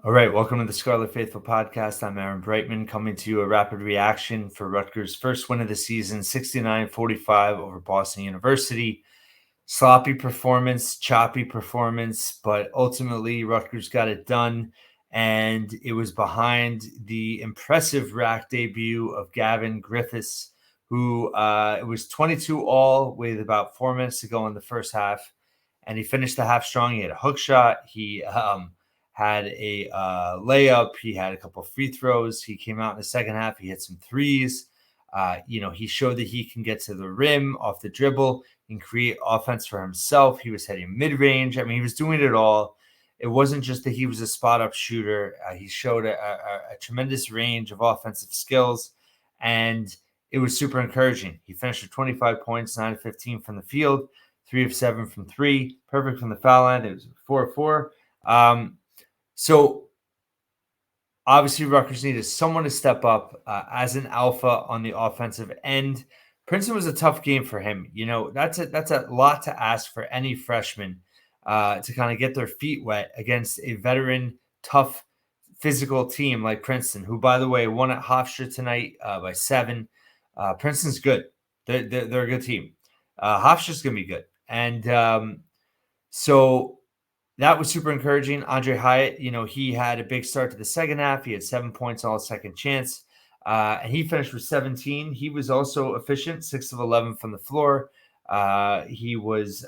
All right, welcome to the Scarlet Faithful podcast. I'm Aaron Breitman, coming to you a rapid reaction for Rutgers' first win of the season, 69-45 over Boston University. Sloppy performance, choppy performance, but ultimately Rutgers got it done, and it was behind the impressive rack debut of Gavin Griffiths, who it was 22 all with about 4 minutes to go in the first half, and he finished the half strong. He had a hook shot. He had a layup. He had a couple of free throws. He came out in the second half. He hit some threes. He showed that he can get to the rim off the dribble and create offense for himself. He was hitting mid-range. I mean, he was doing it all. It wasn't just that he was a spot-up shooter. He showed a tremendous range of offensive skills, and it was super encouraging. He finished with 25 points, 9 of 15 from the field, 3 of 7 from three, perfect from the foul line. It was 4 of 4. So obviously Rutgers needed someone to step up as an alpha on the offensive end. Princeton was a tough game for him. You know, that's a lot to ask for any freshman to kind of get their feet wet against a veteran, tough, physical team like Princeton, who, by the way, won at Hofstra tonight by 7. Princeton's good. They're a good team. Hofstra's going to be good. And so that was super encouraging. Andre Hyatt, he had a big start to the second half. He had 7 points all second chance. And he finished with 17. He was also efficient, 6 of 11 from the floor. He was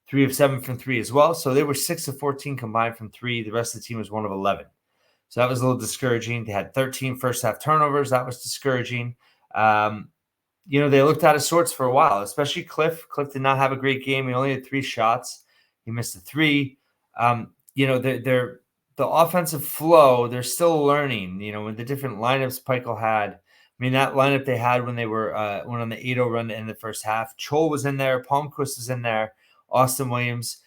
3 of 7 from three as well. So they were 6 of 14 combined from three. The rest of the team was 1 of 11. So that was a little discouraging. They had 13 first half turnovers. That was discouraging. They looked out of sorts for a while, especially Cliff. Cliff did not have a great game. He only had 3 shots. He missed a 3. They're the offensive flow, they're still learning, with the different lineups Pikel had. I mean, that lineup they had when they were went on the 8-0 run to end the first half. Chol was in there. Palmquist was in there. Austin Williams,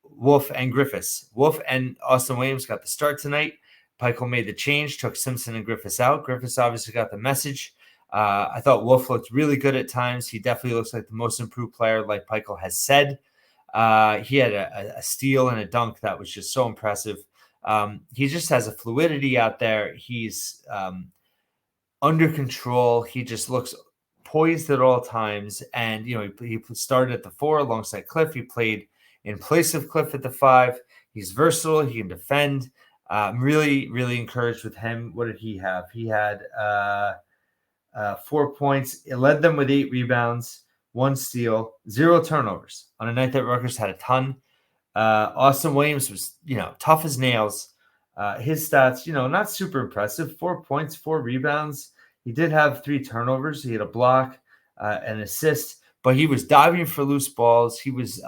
Wolf, and Griffiths. Wolf and Austin Williams got the start tonight. Pikel made the change, took Simpson and Griffiths out. Griffiths obviously got the message. I thought Wolf looked really good at times. He definitely looks like the most improved player, like Pikel has said. He had a steal and a dunk that was just so impressive. He just has a fluidity out there. He's under control. He just looks poised at all times. And, he started at the 4 alongside Cliff. He played in place of Cliff at the 5. He's versatile. He can defend. I'm really, really encouraged with him. What did he have? He had 4 points. It led them with 8 rebounds. 1 steal, 0 turnovers on a night that Rutgers had a ton. Austin Williams was, tough as nails. His stats, not super impressive. 4 points, 4 rebounds. He did have 3 turnovers. He had a block, an assist, but he was diving for loose balls. He was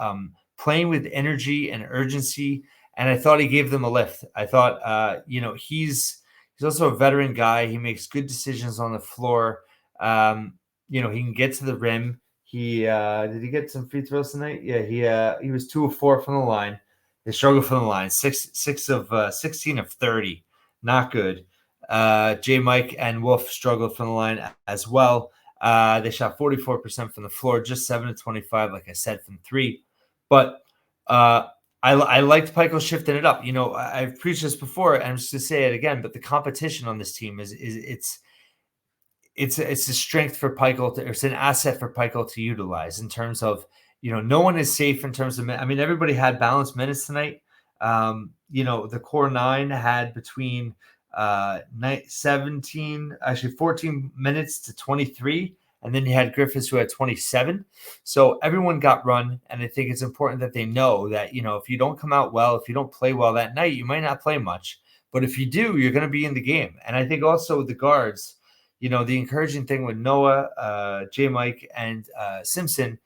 playing with energy and urgency, and I thought he gave them a lift. I thought, he's also a veteran guy. He makes good decisions on the floor. He can get to the rim. He did he get some free throws tonight? Yeah, he was 2 of 4 from the line. They struggled from the line. 6 of 16 of 30, not good. J. Mike and Wolf struggled from the line as well. They shot 44% from the floor, just 7 of 25, like I said, from 3. But I liked Pikel shifting it up. I've preached this before, and I'm just going to say it again. But the competition on this team is it's a strength for Pikel. It's an asset for Pikel to utilize in terms of, no one is safe in terms of, everybody had balanced minutes tonight. The core 9 had between 14 minutes to 23. And then you had Griffiths who had 27. So everyone got run. And I think it's important that they know that, if you don't come out well, if you don't play well that night, you might not play much. But if you do, you're going to be in the game. And I think also the guards, the encouraging thing with Noah, J. Mike, and Simpson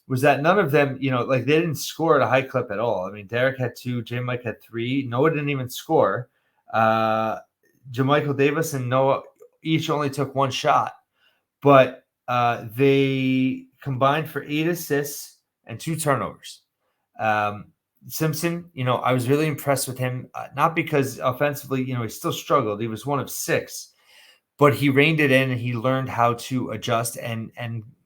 was that none of them, they didn't score at a high clip at all. I mean, Derek had 2, J. Mike had 3. Noah didn't even score. Jamichael Davis and Noah each only took 1 shot. But they combined for 8 assists and 2 turnovers. Simpson, I was really impressed with him, not because offensively, he still struggled. He was 1 of 6. But he reined it in and he learned how to adjust and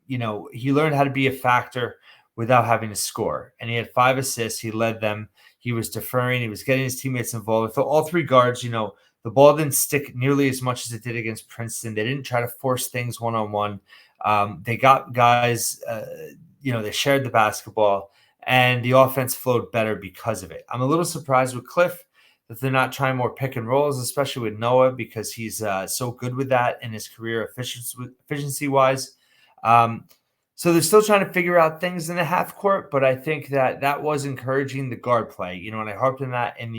he learned how to be a factor without having to score. And he had 5 assists. He led them. He was deferring. He was getting his teammates involved. I thought all three guards, the ball didn't stick nearly as much as it did against Princeton. They didn't try to force things one-on-one. They got guys, they shared the basketball, and the offense flowed better because of it. I'm a little surprised with Cliff that they're not trying more pick and rolls, especially with Noah, because he's so good with that in his career efficiency-wise. So they're still trying to figure out things in the half court, but I think that was encouraging the guard play. And I harped on that in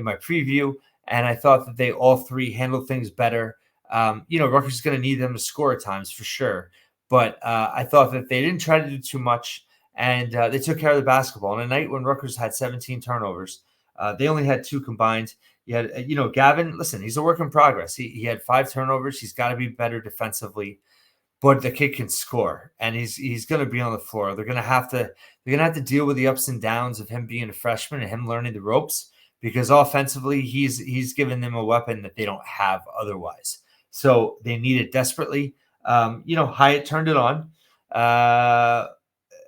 my preview, and I thought that they all three handled things better. Rutgers is going to need them to score at times for sure, but I thought that they didn't try to do too much, and they took care of the basketball. On a night when Rutgers had 17 turnovers, they only had 2 combined. You had, Gavin, listen, he's a work in progress. He had 5 turnovers. He's got to be better defensively, but the kid can score, and he's going to be on the floor. They're going to have to deal with the ups and downs of him being a freshman and him learning the ropes, because offensively he's given them a weapon that they don't have otherwise. So they need it desperately. Hyatt turned it on,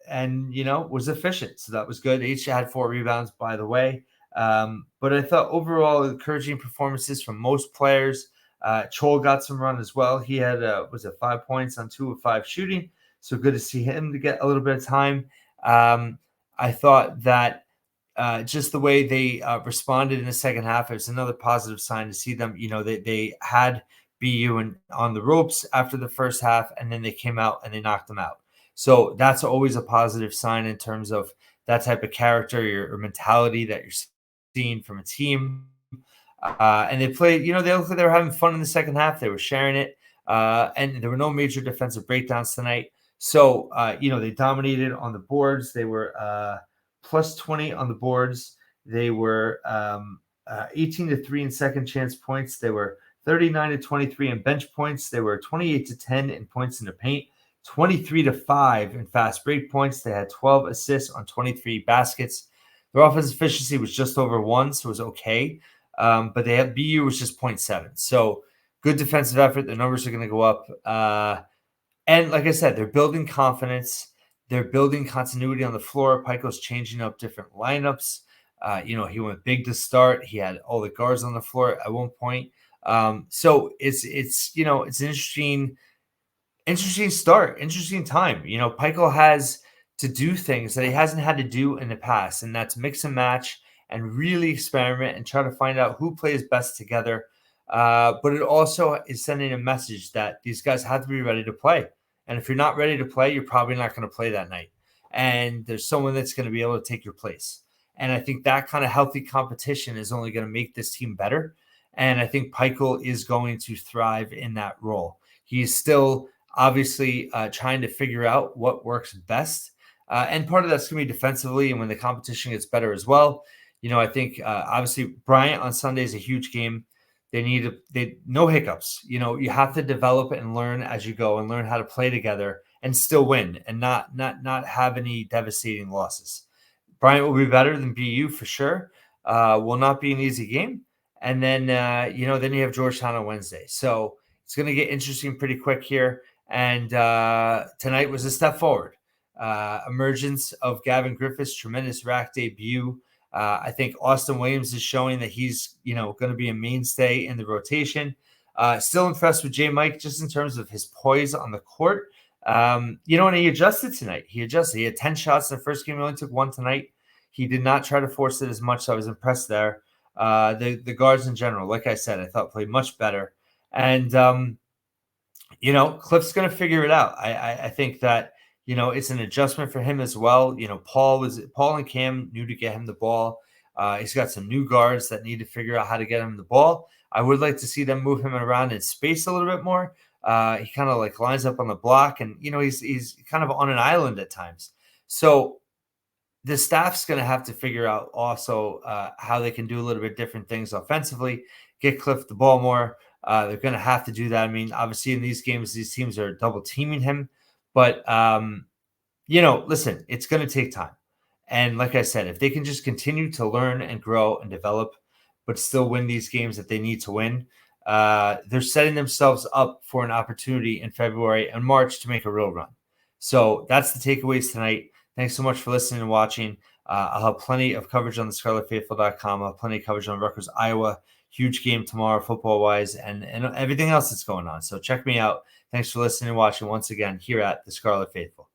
and was efficient, so that was good. They each had 4 rebounds, by the way. But I thought overall encouraging performances from most players. Chol got some run as well. He had 5 points on 2 of 5 shooting, so good to see him to get a little bit of time. I thought that just the way they responded in the second half, it was another positive sign to see them. They had BU on the ropes after the first half, and then they came out and they knocked them out. So that's always a positive sign in terms of that type of character or mentality that you're seeing from a team. And they played, they looked like they were having fun in the second half. They were sharing it. And there were no major defensive breakdowns tonight. So, they dominated on the boards. They were plus 20 on the boards. They were 18-3 in second chance points. They were 39-23 in bench points. They were 28-10 in points in the paint, 23-5 in fast break points. They had 12 assists on 23 baskets. Their offensive efficiency was just over 1, so it was okay. But BU was just 0.7. So good defensive effort. The numbers are going to go up. And like I said, they're building confidence. They're building continuity on the floor. Pico's changing up different lineups. He went big to start. He had all the guards on the floor at one point. So it's an interesting start, interesting time. Pico has to do things that he hasn't had to do in the past, and that's mix and match and really experiment and try to find out who plays best together. But it also is sending a message that these guys have to be ready to play. And if you're not ready to play, you're probably not going to play that night. And there's someone that's going to be able to take your place. And I think that kind of healthy competition is only going to make this team better. And I think Pico is going to thrive in that role. He's still obviously trying to figure out what works best. And part of that's going to be defensively and when the competition gets better as well. I think obviously Bryant on Sunday is a huge game. They no hiccups. You have to develop and learn as you go and learn how to play together and still win and not have any devastating losses. Bryant will be better than BU for sure. Will not be an easy game. And then, then you have Georgetown on Wednesday. So it's going to get interesting pretty quick here. And tonight was a step forward. Emergence of Gavin Griffiths, tremendous rack debut. I think Austin Williams is showing that he's, going to be a mainstay in the rotation. Still impressed with J. Mike just in terms of his poise on the court. And he adjusted tonight. He had 10 shots in the first game. He only took 1 tonight. He did not try to force it as much, so I was impressed there. The guards in general, like I said, I thought played much better. And, Cliff's going to figure it out. I think that, it's an adjustment for him as well. Paul and Cam knew to get him the ball. He's got some new guards that need to figure out how to get him the ball. I would like to see them move him around in space a little bit more. He kind of like lines up on the block and, he's kind of on an island at times. So the staff's going to have to figure out also how they can do a little bit different things offensively, get Cliff the ball more. They're going to have to do that. I mean, obviously in these games, these teams are double teaming him. But, listen, it's going to take time. And like I said, if they can just continue to learn and grow and develop, but still win these games that they need to win, they're setting themselves up for an opportunity in February and March to make a real run. So that's the takeaways tonight. Thanks so much for listening and watching. I'll have plenty of coverage on the ScarletFaithful.com. I'll have plenty of coverage on Rutgers, Iowa. Huge game tomorrow, football-wise, and everything else that's going on. So check me out. Thanks for listening and watching once again here at the Scarlet Faithful.